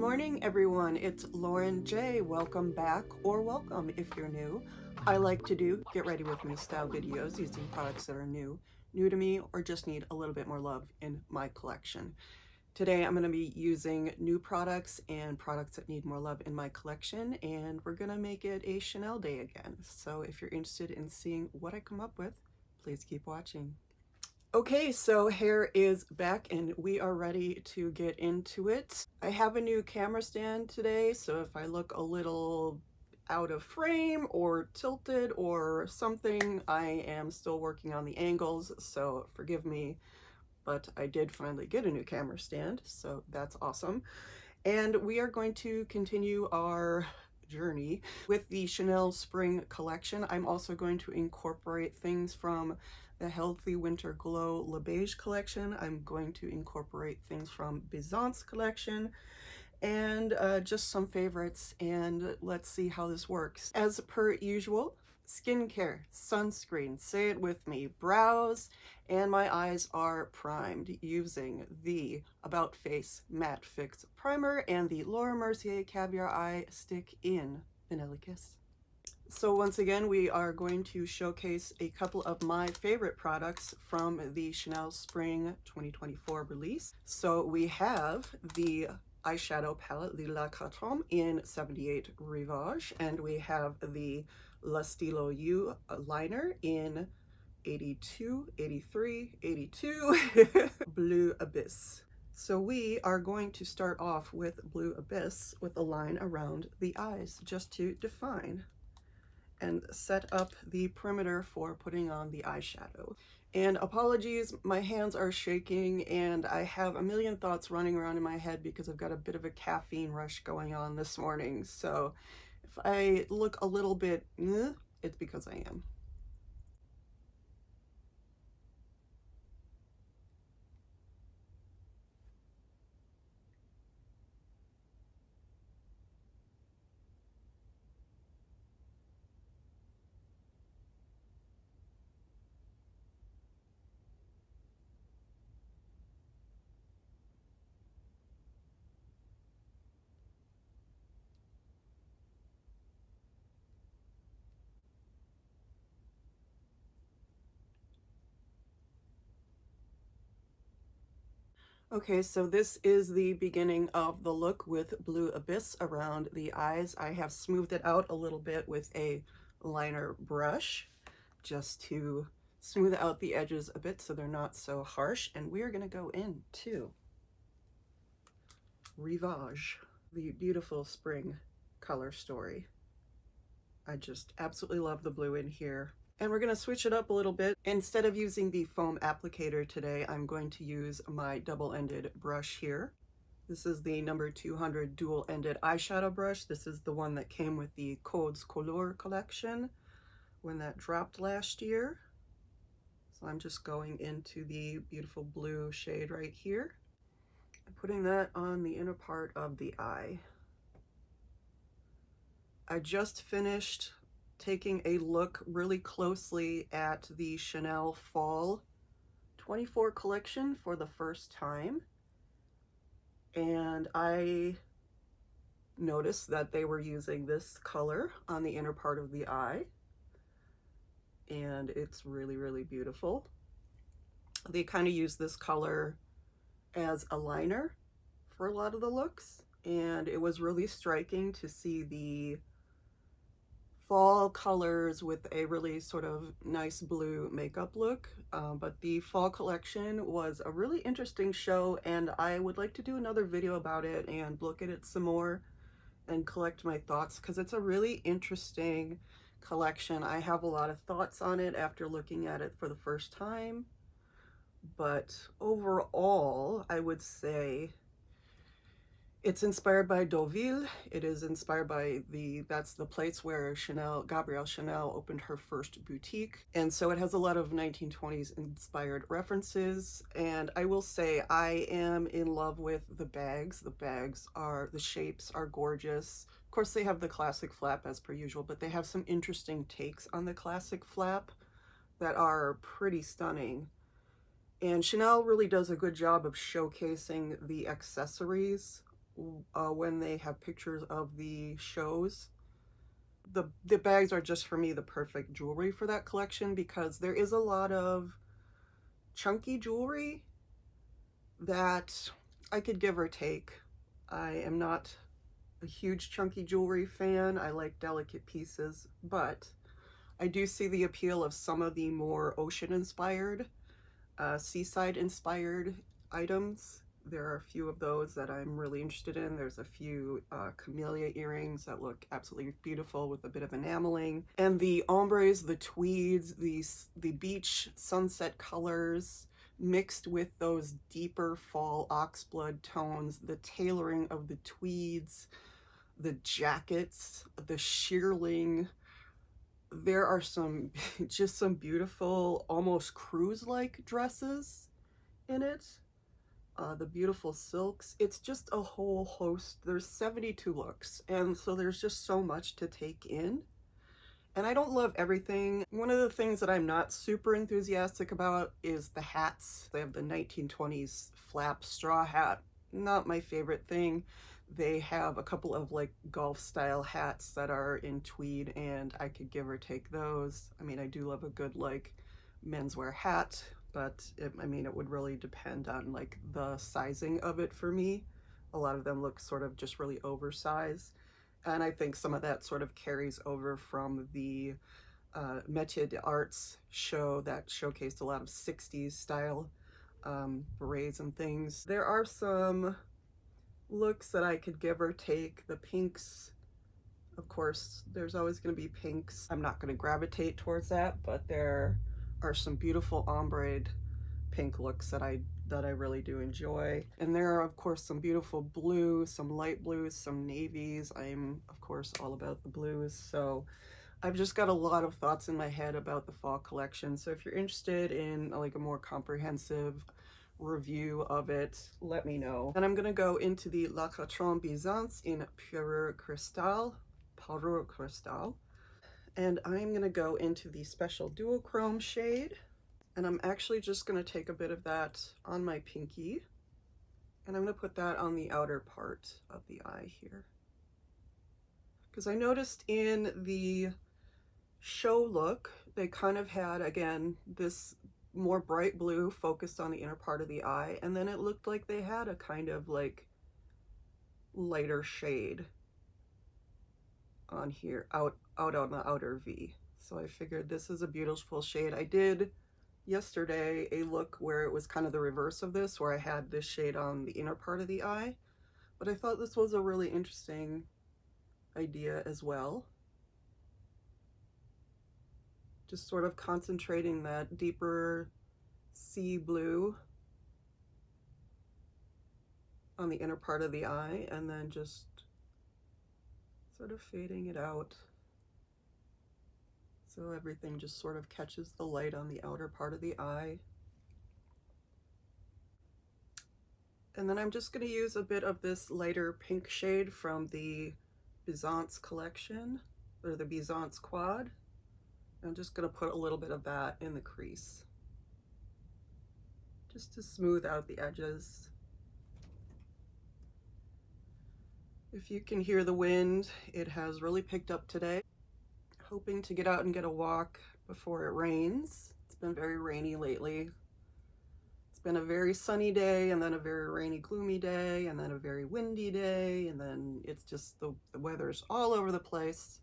morning, everyone. It's Lauren J. Welcome back, or welcome if you're new. I like to do get ready with me style videos using products that are new to me, or just need a little bit more love in my collection. Today I'm going to be using new products and products that need more love in my collection, and we're going to make it a Chanel day again. So if you're interested in seeing what I come up with, please keep watching. Okay, so hair is back and we are ready to get into it. I have a new camera stand today, so if I look a little out of frame or tilted or something, I am still working on the angles, so forgive me. But I did finally get a new camera stand, so that's awesome. And we are going to continue our journey with the Chanel Spring collection. I'm also going to incorporate things from the Healthy Winter Glow Le Beige collection. I'm going to incorporate things from Byzance collection and just some favorites, and let's see how this works. As per usual, skincare, sunscreen, say it with me, brows, and my eyes are primed using the About Face Matte Fix Primer and the Laura Mercier Caviar Eye Stick in Vanilla Kiss. So once again, we are going to showcase a couple of my favorite products from the Chanel Spring 2024 release. So we have the eyeshadow palette, the La Quatrème in 78 Rivage, and we have the Stylo Yeux liner in 82, 83, 82 Bleu Abysse. So we are going to start off with Bleu Abysse with a line around the eyes just to define and set up the perimeter for putting on the eyeshadow. And apologies, my hands are shaking and I have a million thoughts running around in my head because I've got a bit of a caffeine rush going on this morning. So if I look a little bit, it's because I am. Okay, so this is the beginning of the look with Bleu Abysse around the eyes. I have smoothed it out a little bit with a liner brush just to smooth out the edges a bit so they're not so harsh. And we're going to go into Rivage, the beautiful spring color story. I just absolutely love the blue in here. And we're going to switch it up a little bit. Instead of using the foam applicator today, I'm going to use my double-ended brush here. This is the number 200 dual-ended eyeshadow brush. This is the one that came with the Codes Couleur collection when that dropped last year. So I'm just going into the beautiful blue shade right here and putting that on the inner part of the eye. I just finished taking a look really closely at the Chanel Fall 24 collection for the first time, and I noticed that they were using this color on the inner part of the eye, and it's really, really beautiful. They kind of use this color as a liner for a lot of the looks, and it was really striking to see the fall colors with a really sort of nice blue makeup look. But the fall collection was a really interesting show, and I would like to do another video about it and look at it some more and collect my thoughts, because it's a really interesting collection. I have a lot of thoughts on it after looking at it for the first time, but overall I would say it's inspired by Deauville. It is inspired by that's the place where Gabrielle Chanel opened her first boutique. And so it has a lot of 1920s inspired references. And I will say I am in love with the bags. The shapes are gorgeous. Of course, they have the classic flap as per usual, but they have some interesting takes on the classic flap that are pretty stunning. And Chanel really does a good job of showcasing the accessories when they have pictures of the shows. The bags are just for me the perfect jewelry for that collection, because there is a lot of chunky jewelry that I could give or take. I am not a huge chunky jewelry fan. I like delicate pieces, but I do see the appeal of some of the more ocean inspired, seaside inspired items. There are a few of those that I'm really interested in. There's a few camellia earrings that look absolutely beautiful with a bit of enameling. And the ombres, the tweeds, the beach sunset colors mixed with those deeper fall oxblood tones, the tailoring of the tweeds, the jackets, the shearling. There are some, just some beautiful, almost cruise-like dresses in it. The beautiful silks. It's just a whole host. There's 72 looks, and so there's just so much to take in. And I don't love everything. One of the things that I'm not super enthusiastic about is the hats. They have the 1920s flap straw hat. Not my favorite thing. They have a couple of like golf style hats that are in tweed, and I could give or take those. I mean, I do love a good like menswear hat, but I mean, it would really depend on like the sizing of it for me. A lot of them look sort of just really oversized. And I think some of that sort of carries over from the Meteorites show that showcased a lot of 60s style berets and things. There are some looks that I could give or take. The pinks, of course, there's always going to be pinks. I'm not going to gravitate towards that, but there are some beautiful ombre pink looks that I really do enjoy. And there are, of course, some beautiful blues, some light blues, some navies. I'm, of course, all about the blues. So I've just got a lot of thoughts in my head about the fall collection. So if you're interested in like a more comprehensive review of it, let me know. And I'm going to go into the La Catron Byzance in Parure Cristal. And I'm going to go into the special duochrome shade. And I'm actually just going to take a bit of that on my pinky, and I'm going to put that on the outer part of the eye here. Because I noticed in the show look, they kind of had, again, this more bright blue focused on the inner part of the eye, and then it looked like they had a kind of like lighter shade on here, out on the outer V. So I figured this is a beautiful shade. I did yesterday a look where it was kind of the reverse of this, where I had this shade on the inner part of the eye, but I thought this was a really interesting idea as well. Just sort of concentrating that deeper sea blue on the inner part of the eye, and then just sort of fading it out so everything just sort of catches the light on the outer part of the eye. And then I'm just going to use a bit of this lighter pink shade from the Byzance collection, or the Byzance quad. I'm just going to put a little bit of that in the crease, just to smooth out the edges. If you can hear the wind, it has really picked up today. Hoping to get out and get a walk before it rains. It's been very rainy lately. It's been a very sunny day, and then a very rainy, gloomy day, and then a very windy day, and then it's just the weather's all over the place.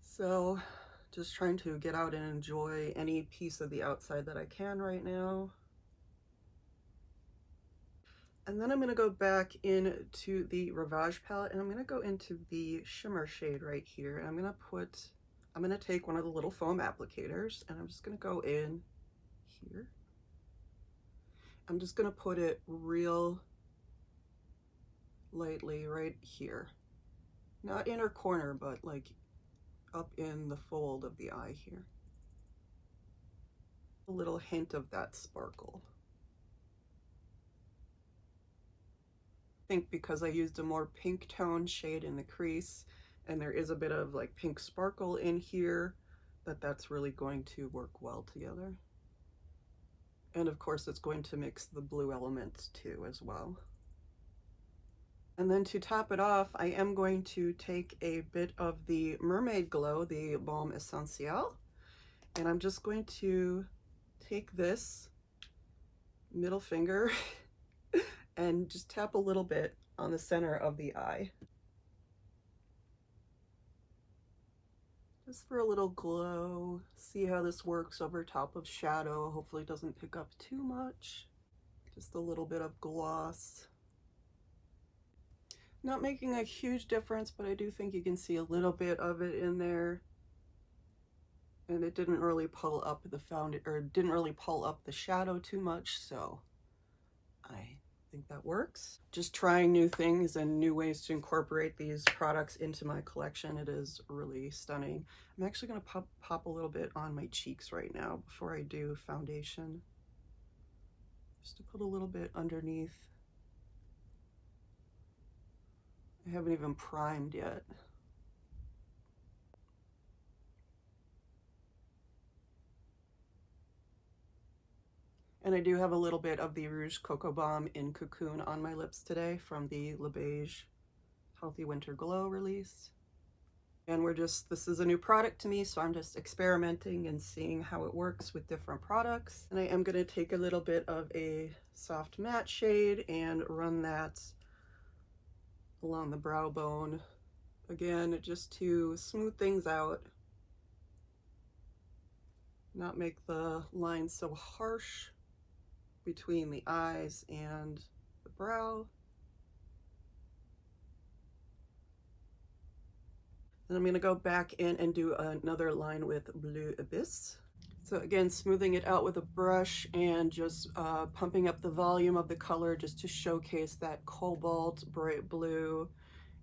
So just trying to get out and enjoy any piece of the outside that I can right now. And then I'm going to go back into the Rivage palette, and I'm going to go into the shimmer shade right here. And I'm going to take one of the little foam applicators, and I'm just going to go in here. I'm just going to put it real lightly right here. Not inner corner, but like up in the fold of the eye here. A little hint of that sparkle. I think because I used a more pink tone shade in the crease, and there is a bit of like pink sparkle in here, that's really going to work well together. And of course it's going to mix the blue elements too as well. And then to top it off, I am going to take a bit of the Mermaid Glow, the Baume Essentiel, and I'm just going to take this middle finger and just tap a little bit on the center of the eye. Just for a little glow. See how this works over top of shadow. Hopefully it doesn't pick up too much. Just a little bit of gloss. Not making a huge difference, but I do think you can see a little bit of it in there. And it didn't really pull up the shadow too much, so I think that works. Just trying new things and new ways to incorporate these products into my collection. It is really stunning. I'm actually going to pop a little bit on my cheeks right now before I do foundation. Just to put a little bit underneath. I haven't even primed yet. And I do have a little bit of the Rouge Cocoa Bomb in Cocoon on my lips today from the Beige Healthy Winter Glow release. And this is a new product to me, so I'm just experimenting and seeing how it works with different products. And I am going to take a little bit of a soft matte shade and run that along the brow bone. Again, just to smooth things out. Not make the lines so harsh between the eyes and the brow. Then I'm going to go back in and do another line with Bleu Abysse. So again, smoothing it out with a brush and just pumping up the volume of the color just to showcase that cobalt, bright blue,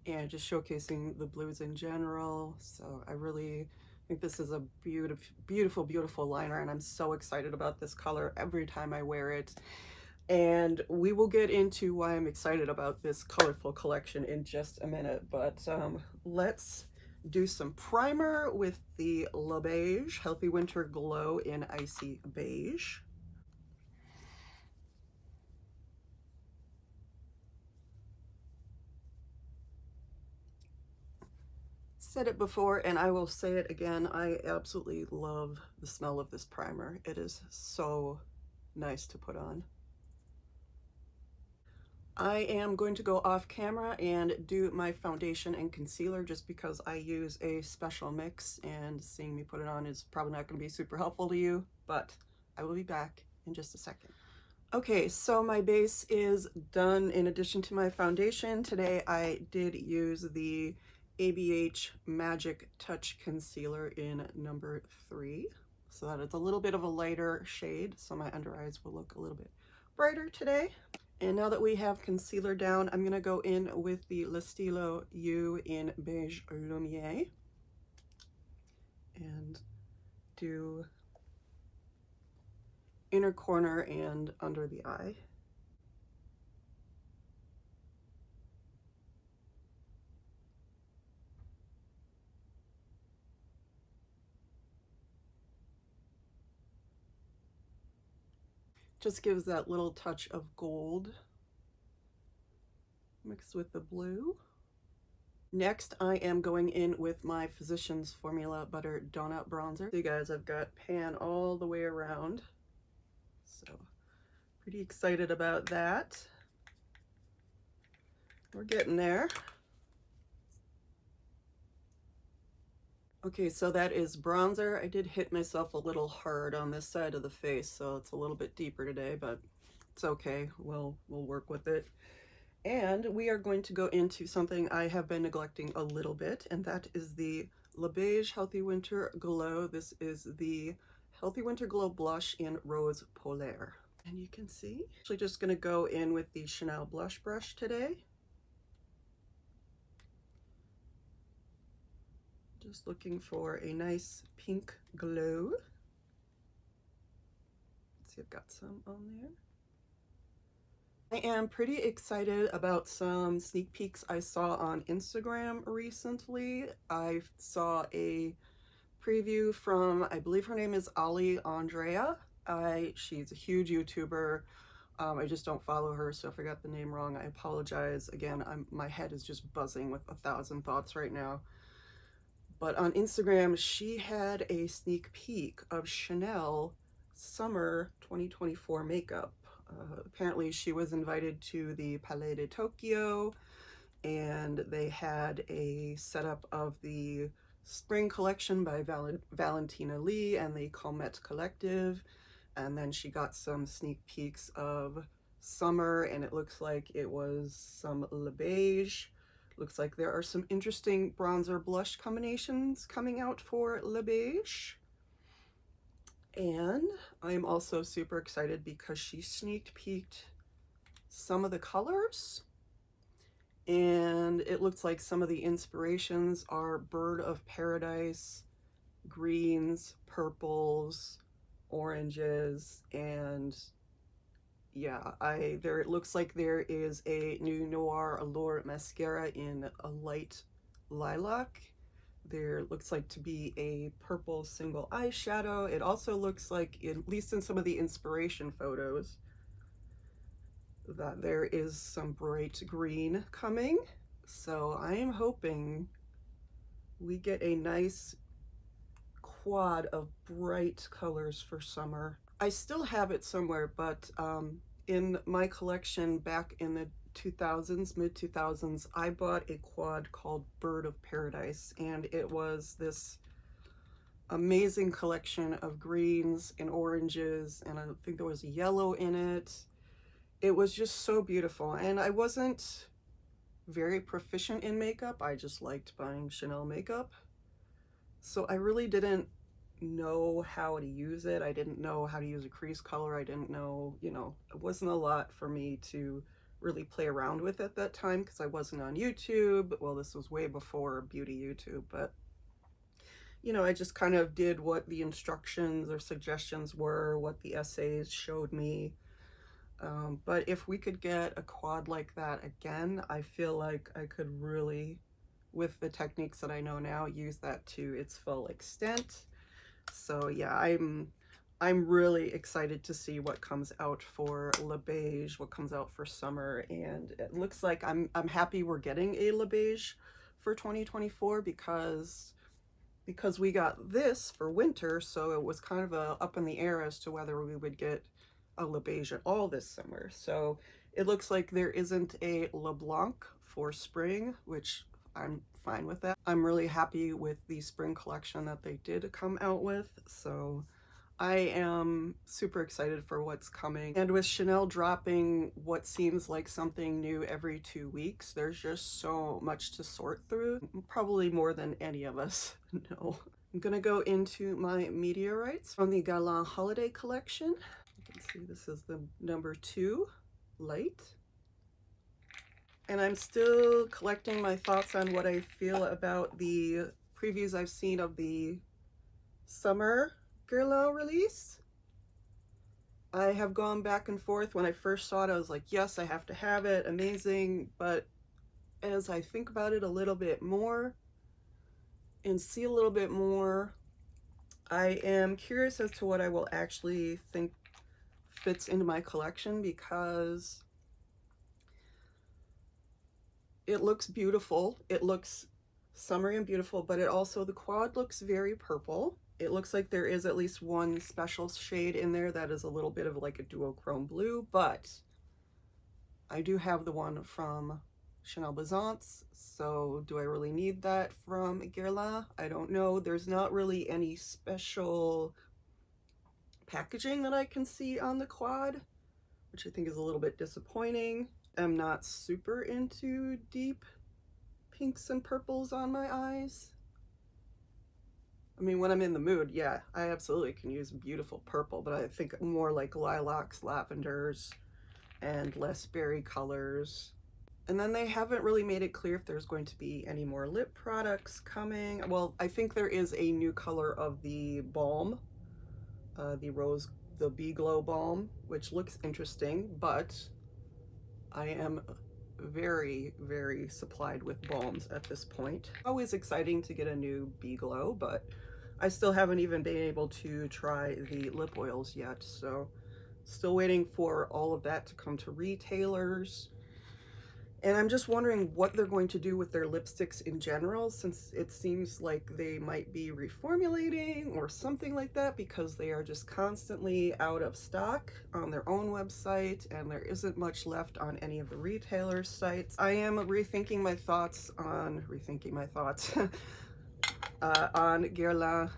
and just showcasing the blues in general. So I really think this is a beautiful, beautiful, beautiful liner, and I'm so excited about this color every time I wear it. And we will get into why I'm excited about this colorful collection in just a minute, but let's do some primer with the Beige Healthy Winter Glow in Icy Beige. Said it before and I will say it again, I absolutely love the smell of this primer. It is so nice to put on. I am going to go off camera and do my foundation and concealer just because I use a special mix, and seeing me put it on is probably not going to be super helpful to you, but I will be back in just a second. Okay, so my base is done. In addition to my foundation, today I did use the ABH Magic Touch Concealer in number 3. So that is a little bit of a lighter shade, so my under eyes will look a little bit brighter today. And now that we have concealer down, I'm going to go in with the Stylo Yeux in Beige Lumiere and do inner corner and under the eye. Just gives that little touch of gold mixed with the blue. Next, I am going in with my Physicians Formula Butter Donut Bronzer. So you guys, I've got pan all the way around, so pretty excited about that. We're getting there. Okay, so that is bronzer. I did hit myself a little hard on this side of the face, so it's a little bit deeper today, but it's okay. We'll work with it. And we are going to go into something I have been neglecting a little bit, and that is the Beige Healthy Winter Glow. This is the Healthy Winter Glow Blush in Rose Polaire. And you can see, actually just gonna go in with the Chanel blush brush today. Just looking for a nice pink glow. Let's see, I've got some on there. I am pretty excited about some sneak peeks I saw on Instagram recently. I saw a preview from, I believe her name is Ali Andrea. She's a huge YouTuber, I just don't follow her, so if I got the name wrong, I apologize. Again, my head is just buzzing with 1,000 thoughts right now. But on Instagram, she had a sneak peek of Chanel Summer 2024 makeup. Apparently she was invited to the Palais de Tokyo, and they had a setup of the spring collection by Valentina Lee and the Comet Collective, and then she got some sneak peeks of summer, and it looks like it was some Le Beige. Looks like there are some interesting bronzer blush combinations coming out for Le Beige. And I'm also super excited because she sneak peeked some of the colors, and it looks like some of the inspirations are Bird of Paradise, greens, purples, oranges, and yeah, it looks like there is a new Noir Allure mascara in a light lilac. There looks like to be a purple single eyeshadow. It also looks like, at least in some of the inspiration photos, that there is some bright green coming. So I am hoping we get a nice quad of bright colors for summer. I still have it somewhere, but in my collection back in the 2000s, mid-2000s, I bought a quad called Bird of Paradise, and it was this amazing collection of greens and oranges, and I think there was yellow in it. It was just so beautiful, and I wasn't very proficient in makeup. I just liked buying Chanel makeup, so I really didn't know how to use it. I didn't know how to use a crease color. I didn't know, you know, it wasn't a lot for me to really play around with at that time because I wasn't on YouTube. Well, this was way before beauty YouTube, but you know, I just kind of did what the instructions or suggestions were, what the essays showed me. But if we could get a quad like that again, I feel like I could really, with the techniques that I know now, use that to its full extent. So yeah, I'm really excited to see what comes out for Le Beige, what comes out for summer, and it looks like I'm happy we're getting a Le Beige for 2024 because we got this for winter, so it was kind of up in the air as to whether we would get a Le Beige at all this summer. So it looks like there isn't a Le Blanc for spring, which I'm fine with that. I'm really happy with the spring collection that they did come out with, so I am super excited for what's coming. And with Chanel dropping what seems like something new every 2 weeks, there's just so much to sort through, probably more than any of us know. I'm gonna go into my Meteorites from the Guerlain Holiday Collection. You can see this is the number 2 light. And I'm still collecting my thoughts on what I feel about the previews I've seen of the summer Guerlain release. I have gone back and forth. When I first saw it, I was like, yes, I have to have it, amazing. But as I think about it a little bit more and see a little bit more, I am curious as to what I will actually think fits into my collection, because it looks beautiful. It looks summery and beautiful, but it also, the quad looks very purple. It looks like there is at least one special shade in there that is a little bit of like a duochrome blue, but I do have the one from Chanel Byzance, so do I really need that from Guerlain? I don't know. There's not really any special packaging that I can see on the quad, which I think is a little bit disappointing. I'm not super into deep pinks and purples on my eyes. I mean, when I'm in the mood, yeah, I absolutely can use beautiful purple, but I think more like lilacs, lavenders, and less berry colors. And then they haven't really made it clear if there's going to be any more lip products coming. Well, I think there is a new color of the Baume, the Bee Glow Balm, which looks interesting, but I am very, very supplied with balms at this point. Always exciting to get a new Bee Glow, but I still haven't even been able to try the lip oils yet, so Still waiting for all of that to come to retailers. And I'm just wondering what they're going to do with their lipsticks in general, since it seems like they might be reformulating or something like that, because they are just constantly out of stock on their own website and there isn't much left on any of the retailers' sites. I am rethinking my thoughts on on Guerlain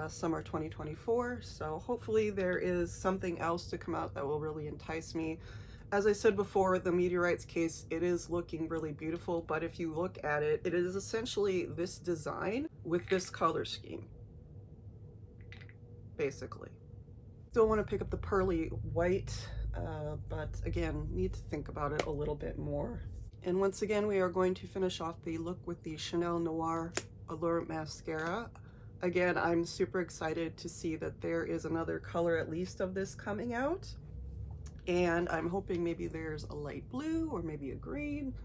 summer 2024. So hopefully there is something else to come out that will really entice me. As I said before, the Meteorites case, it is looking really beautiful, but if you look at it, it is essentially this design with this color scheme, basically. Still want to pick up the pearly white, but again, need to think about it a little bit more. And once again, we are going to finish off the look with the Chanel Noir Allure mascara. Again, I'm super excited to see that there is another color at least of this coming out. And I'm hoping maybe there's a light blue or maybe a green,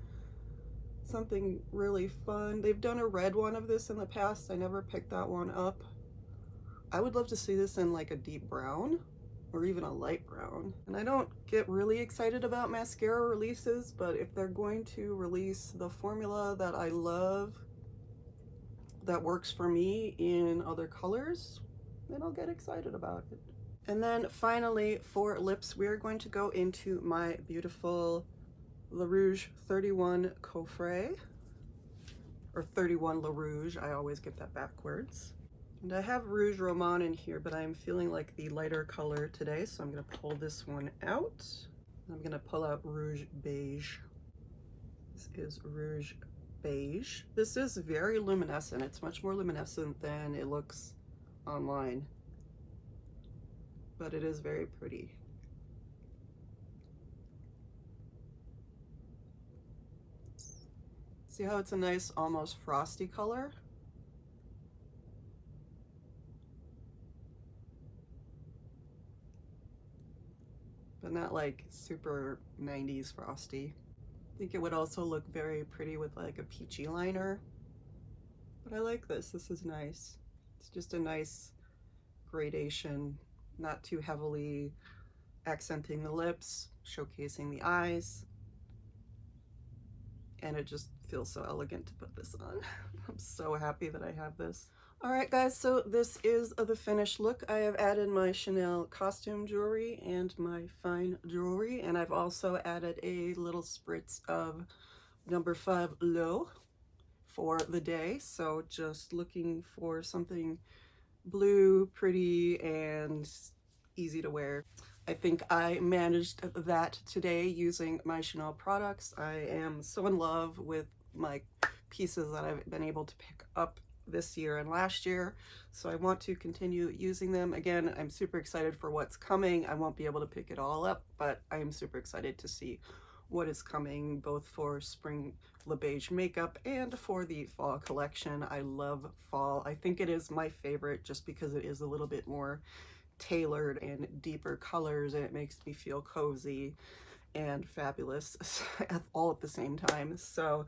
something really fun. They've done a red one of this in the past. I never picked that one up. I would love to see this in like a deep brown or even a light brown. And I don't get really excited about mascara releases, but if they're going to release the formula that I love, that works for me in other colors, then I'll get excited about it. And then finally for lips, we're going to go into my beautiful Le Rouge 31 Coffret, or 31 Le Rouge, I always get that backwards. And I have Rouge Roman in here, but I'm feeling like the lighter color today, so I'm gonna pull this one out. I'm gonna pull out Rouge Beige. This is Rouge Beige. This is very luminescent. It's much more luminescent than it looks online, but it is very pretty. See how it's a nice, almost frosty color? But not like super 90s frosty. I think it would also look very pretty with like a peachy liner. But I like this. This is nice. It's just a nice gradation, not too heavily accenting the lips, showcasing the eyes. And it just feels so elegant to put this on. I'm so happy that I have this. All right, guys, so this is the finished look. I have added my Chanel costume jewelry and my fine jewelry, and I've also added a little spritz of number 5 Bleu for the day. So just looking for something blue, pretty, and easy to wear. I think I managed that today using my Chanel products. I am so in love with my pieces that I've been able to pick up this year and last year, so I want to continue using them. Again, I'm super excited for what's coming. I won't be able to pick it all up, but I am super excited to see what is coming, both for spring Le Beige makeup and for the fall collection. I love fall. I think it is my favorite just because it is a little bit more tailored and deeper colors, and it makes me feel cozy and fabulous all at the same time. So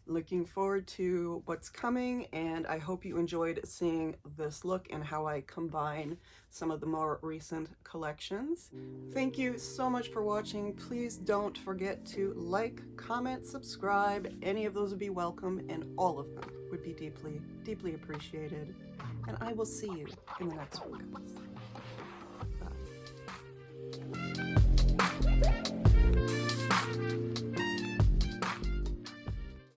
looking forward to what's coming, and I hope you enjoyed seeing this look and how I combine some of the more recent collections. Thank you so much for watching. Please don't forget to like, comment, subscribe. Any of those would be welcome, and all of them would be deeply, deeply appreciated. And I will see you in the next one, guys.